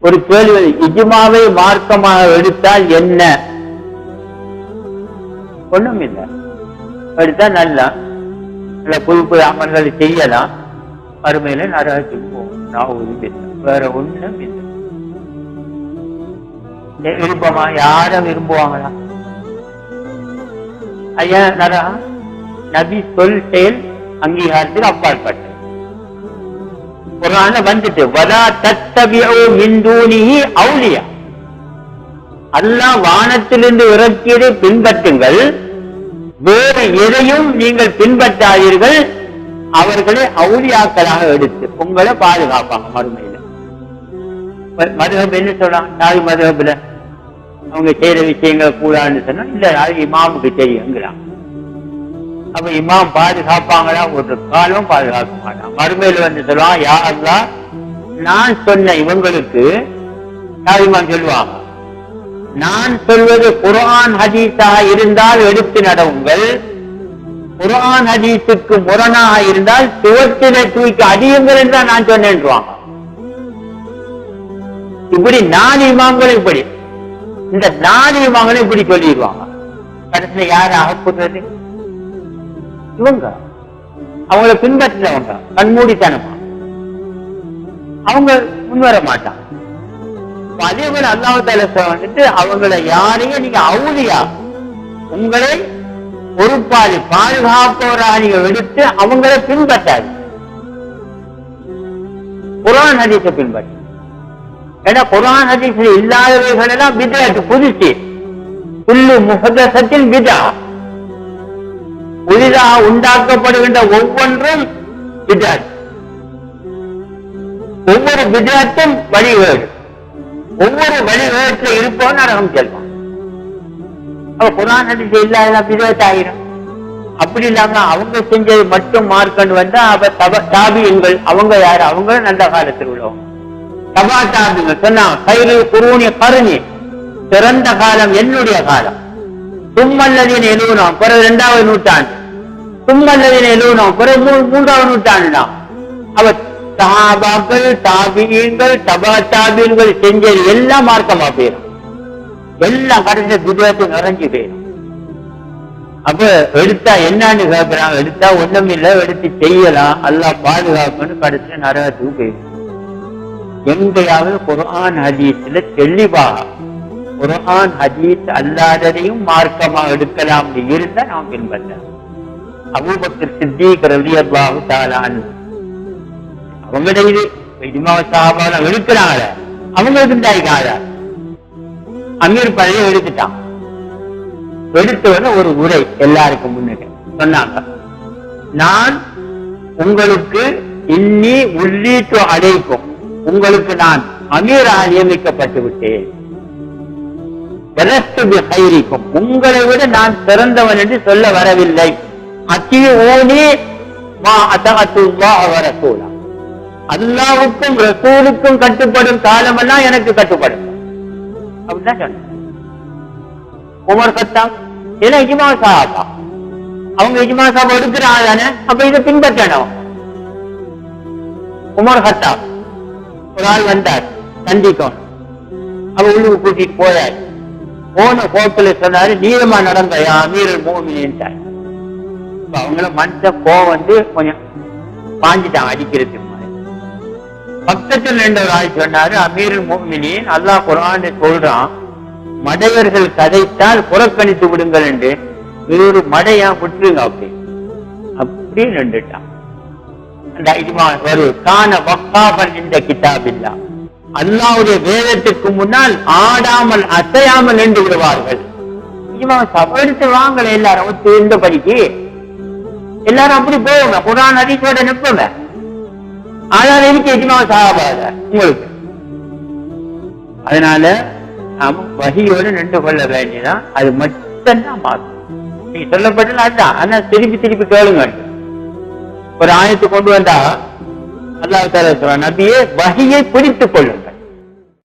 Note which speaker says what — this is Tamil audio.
Speaker 1: ஒரு கேள்வி, இஜ்மாவை மார்க்கமாக எடுத்தால் என்ன? ஒண்ணும் இல்லை. எடுத்தா நல்லா புது புது அமல்களை செய்யலாம், மறுமையில நரகத்துக்கு போகும். வேற ஒண்ணும் இல்லை. விருப்பமா? யாரும் விரும்புவாங்களா? ஐயா நரகம் நபி சொல் செயல் அங்கீகாரத்துக்கு அப்பாற்பட்டது. குர்ஆன்ல வந்துட்டு வலா தத்தபிஉ மின் தூனிஹி அவுலியா, அல்லாஹ் வானத்திலிருந்து இறக்கியதை பின்பற்றுங்கள், வேறு எதையும் நீங்கள் பின்பற்றாதீர்கள், அவர்களை அவுலியாக்களாக எடுத்து உங்களை பாதுகாப்பாங்க மறுமையில. மதுஹப் என்ன சொல்றாங்க? தாய் மதுஹப்ல அவங்க செய்யற விஷயங்கள் கூடாதுன்னு சொன்னா இல்ல, அது இமாமுக்கு தெரியுங்கிறாங்க. அப்ப இமாம் பாதுகாப்பாங்களா? ஒரு காலம் பாதுகாக்க மாட்டான். மறுமையில வந்து சொல்லுவான், யா அல்லாஹ் நான் சொன்ன இவங்களுக்கு, இமாம் சொல்லுவாங்க, நான் சொல்வது குர்ஆன் ஹதீஸாக இருந்தால் எடுத்து நடவுங்கள், குர்ஆன் ஹதீஸுக்கு முரணாக இருந்தால் சுவற்றிலே தூக்கி அடியுங்கள் என்று நான் சொன்னேன்றாங்க. இப்படி 4 இமாம்களும் இப்படி, இந்த 4 இமாம்களும் இப்படி சொல்லிடுவாங்க. கடைசியில யாரு அகப்படுறது? இவங்க. அவங்களை பின்பற்றவங்க கண்மூடித்தனமா, அவங்க முன்வர மாட்டாங்க. அதே போல அல்லாஹ் தஆலா வந்துட்டு அவங்களை யாரையும் நீங்க அவுலியா, உங்களை பொறுப்பாளி பாதுகாப்பவராக நீங்க எடுத்து அவங்களை பின்பற்றாது, குர்ஆன் ஹதீஸை பின்பற்று. ஏன்னா குர்ஆன் ஹதீஸ்ல இல்லாதவைகள் எல்லாம் பித்அத், புதுசு. குல்லு முஹதஸத்தின் பித்ஆ, புதிதாக உண்டாக்கப்படுகின்ற ஒவ்வொன்றும் பித்அத். ஒவ்வொரு பித்அத்தும் வழிகேடு, ஒவ்வொரு வழிகேட்டில் இருப்பவன் நரகம் செல்வான். அப்ப குர்ஆன் ஹதீஸ் இல்லாத பித்அத் ஆயிரும். அப்படி இல்லாம அவங்க செஞ்சது மட்டும் மார்க்கண்டு வந்தா அவ தாபியங்கள், அவங்க யாரு? அவங்க நல்ல காலத்தில் உள்ளவங்க. தபா தாபிகள் சொன்னாங்க, கைது குருணி கருணி, சிறந்த காலம் என்னுடைய காலம். தும்மல்லதின் எழுவனும் பிறகு 2வது நூற்றாண்டு, தும்மல்லதின் எழுவனும் பிறகு 3வது நூற்றாண்டு தான். அவர் சஹாபாக்கள், தாபியீன்கள், தபா தாபியீன்கள் செஞ்சது எல்லாம் மார்க்கமா போயிடும், எல்லாம் கடைசி குஜராத்து நிறைஞ்சு போயிடும். அப்ப எடுத்தா என்னன்னு கேட்கிறாங்க, எடுத்தா ஒண்ணும் இல்லை, எடுத்து செய்யலாம், அல்லாஹ் பாதுகாப்புன்னு கடைசி நரகத்துக்கு போயிடும். எங்கேயாவது குர்ஆன் ஹதீஸ்ல தெளிவாக குர்ஆன் ஹதீஸ் அல்லாததையும் மார்க்கமா எடுக்கலாம் இருந்தா நாம் பின்பற்றலாம். அபூபக்கர் சித்தீக் ரலியல்லாஹு தஆலா அன்ஹு அவங்களுடைய இஜ்மா சஹாபாலாம் எடுக்கிறாங்களே, அவங்களுக்கு இருந்தாங்க. அமீர் பழைய எடுத்துட்டான். எடுத்தவன ஒரு உரை எல்லாருக்கும் முன்னுக்கு சொன்னாங்க, நான் உங்களுக்கு இன்னி உள்ளீட்டு அழைக்கும், உங்களுக்கு நான் அமீராக நியமிக்கப்பட்டு விட்டேன், உங்களை விட நான் சிறந்தவன் என்று சொல்ல வரவில்லை. அல்லாஹ்வுக்கும் ரசூலுக்கும் கட்டுப்படும் காலமெல்லாம் எனக்கு கட்டுப்படும் அப்படின்னா சொன்ன. உமர் கத்தாப் எல்லாம் இஜ்மா சஹாபா, அவங்க இஜ்மா சஹாபா எடுக்கிறாங்க தானே, அப்ப இதை பின்பற்றணும். உமர் கத்தாப் ஒரு ஆள் வந்தார் சந்திக்கணும், அவ உள்ளுக்கு கூட்டிட்டு போயாரு. போன போக்குல சொன்னாரு, நீளமா நடந்த அமீருல் மோமினீன். அவங்கள மனுஷன் வந்து கொஞ்சம் பாஞ்சிட்டாங்க அடிக்கிறதுக்கு. பக்கத்தில் 2 ஆள் சொன்னாரு, அமீருல் மோமினீன், அல்லாஹ் குர்ஆன்ல சொல்றான், மடையர்கள் கதைத்தால் புறக்கணித்து விடுங்கள் என்று, வேறு மடையா விட்டுருங்க அப்படி அப்படி நின்றுட்டான். அல்லாஹ்வுடைய வேதத்துக்கு முன்னால் ஆடாமல் அசையாமல் நின்று விடுவார்கள். எடுத்து வாங்கல எல்லாரும் இந்த படிக்கு, எல்லாரும் அப்படி போவாங்க, குர்ஆன் ஹதீஸோட நிற்பங்க. ஆனால் எனக்கு இஜ்மா சஹாபாத உங்களுக்கு. அதனால நாம வஹியோடு நின்று கொள்ள வேண்டியதான், அது மட்டும்தான் மாறும். நீங்க சொல்லப்பட்டது அதுதான். ஆனா திருப்பி திருப்பி கேளுங்க. ஒரு ஆயத்தை கொண்டு வந்தா அல்லாஹ் தஆலா சொல்றான், நபியே வஹியை பிடித்துக் கொள்ளுங்கள்.